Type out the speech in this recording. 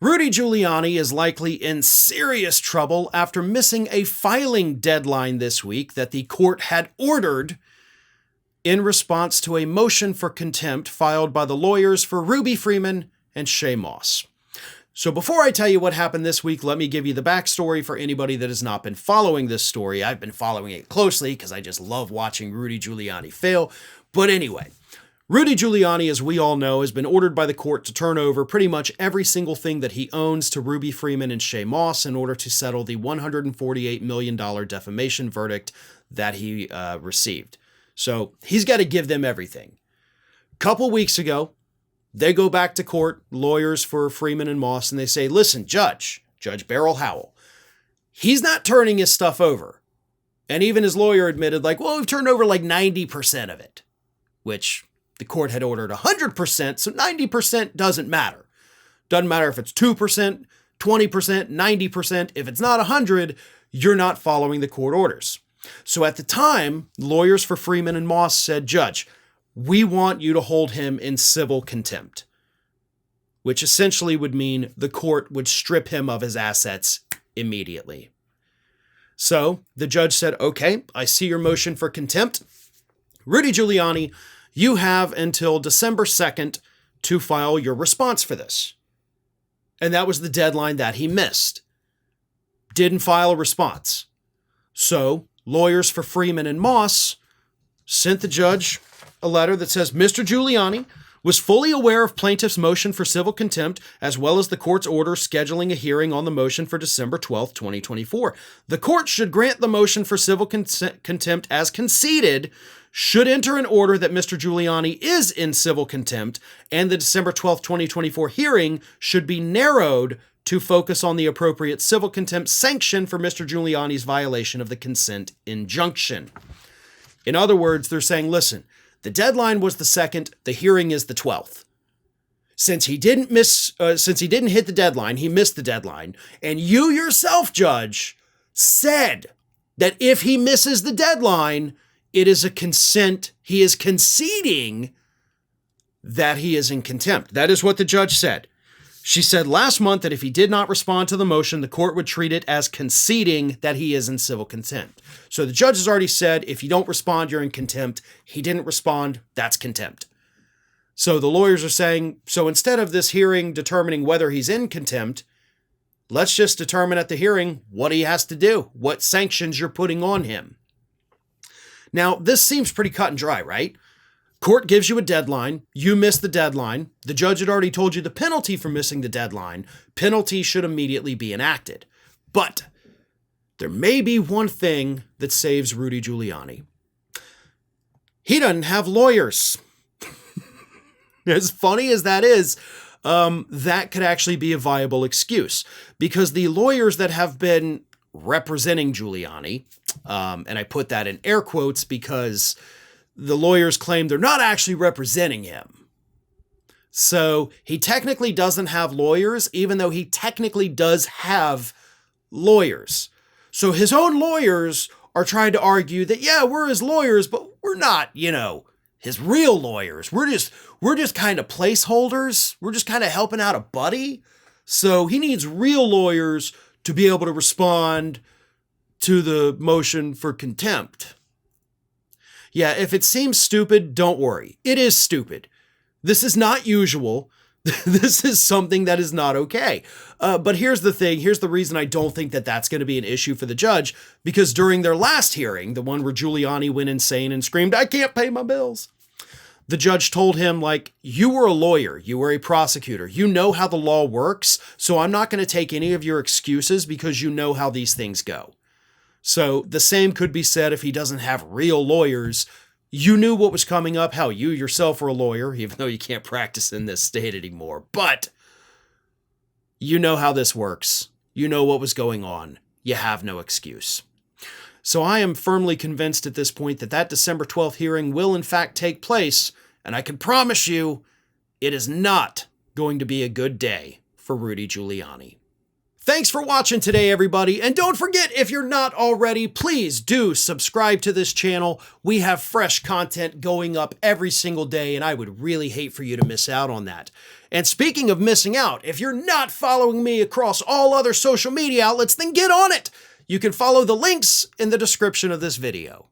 Rudy Giuliani is likely in serious trouble after missing a filing deadline this week that the court had ordered in response to a motion for contempt filed by the lawyers for Ruby Freeman and Shaye Moss. So before I tell you what happened this week, let me give you the backstory for anybody that has not been following this story. I've been following it closely because I just love watching Rudy Giuliani fail. But anyway, Rudy Giuliani, as we all know, has been ordered by the court to turn over pretty much every single thing that he owns to Ruby Freeman and Shaye Moss in order to settle the $148 million defamation verdict that he received. So he's got to give them everything. A couple weeks ago, they go back to court, lawyers for Freeman and Moss, and they say, listen, Judge Beryl Howell, he's not turning his stuff over. And even his lawyer admitted, well, we've turned over 90% of it, which the court had ordered 100%, so 90% doesn't matter. Doesn't matter if it's 2%, 20%, 90%. If it's not 100, you're not following the court orders. So at the time, lawyers for Freeman and Moss said, Judge, we want you to hold him in civil contempt, which essentially would mean the court would strip him of his assets immediately. So the judge said, okay, I see your motion for contempt. Rudy Giuliani, you have until December 2nd to file your response for this. And that was the deadline that he missed. Didn't file a response. So lawyers for Freeman and Moss sent the judge a letter that says, Mr. Giuliani was fully aware of plaintiff's motion for civil contempt, as well as the court's order scheduling a hearing on the motion for December 12, 2024. The court should grant the motion for civil contempt as conceded, should enter an order that Mr. Giuliani is in civil contempt, and the December 12, 2024 hearing should be narrowed to focus on the appropriate civil contempt sanction for Mr. Giuliani's violation of the consent injunction. In other words, they're saying, listen, the deadline was the 2nd, the hearing is the 12th. Since he didn't hit the deadline, he missed the deadline, and you yourself, Judge, said that if he misses the deadline, it is a consent. He is conceding that he is in contempt. That is what the judge said. She said last month that if he did not respond to the motion, the court would treat it as conceding that he is in civil contempt. So the judge has already said, if you don't respond, you're in contempt. He didn't respond. That's contempt. So the lawyers are saying, so instead of this hearing determining whether he's in contempt, let's just determine at the hearing what he has to do, what sanctions you're putting on him. Now, this seems pretty cut and dry, right? Court gives you a deadline. You miss the deadline. The judge had already told you the penalty for missing the deadline. Penalty should immediately be enacted. But there may be one thing that saves Rudy Giuliani. He doesn't have lawyers. As funny as that is, that could actually be a viable excuse, because the lawyers that have been representing Giuliani, and I put that in air quotes because the lawyers claim they're not actually representing him. So he technically doesn't have lawyers, even though he technically does have lawyers. So his own lawyers are trying to argue that, yeah, we're his lawyers, but we're not, his real lawyers. We're just kind of placeholders. We're just kind of helping out a buddy. So he needs real lawyers to be able to respond to the motion for contempt. Yeah, if it seems stupid, don't worry. It is stupid. This is not usual. This is something that is not okay. But here's the thing. Here's the reason I don't think that that's going to be an issue for the judge, because during their last hearing, the one where Giuliani went insane and screamed, I can't pay my bills, the judge told him, you were a lawyer, you were a prosecutor, you know how the law works, so I'm not going to take any of your excuses because you know how these things go. So the same could be said if he doesn't have real lawyers. You knew what was coming up. Hell, you yourself were a lawyer, even though you can't practice in this state anymore. But you know how this works. You know what was going on. You have no excuse. So I am firmly convinced at this point that December 12th hearing will in fact take place, and I can promise you it is not going to be a good day for Rudy Giuliani. Thanks for watching today, everybody. And don't forget, if you're not already, please do subscribe to this channel. We have fresh content going up every single day, and I would really hate for you to miss out on that. And speaking of missing out, if you're not following me across all other social media outlets, then get on it. You can follow the links in the description of this video.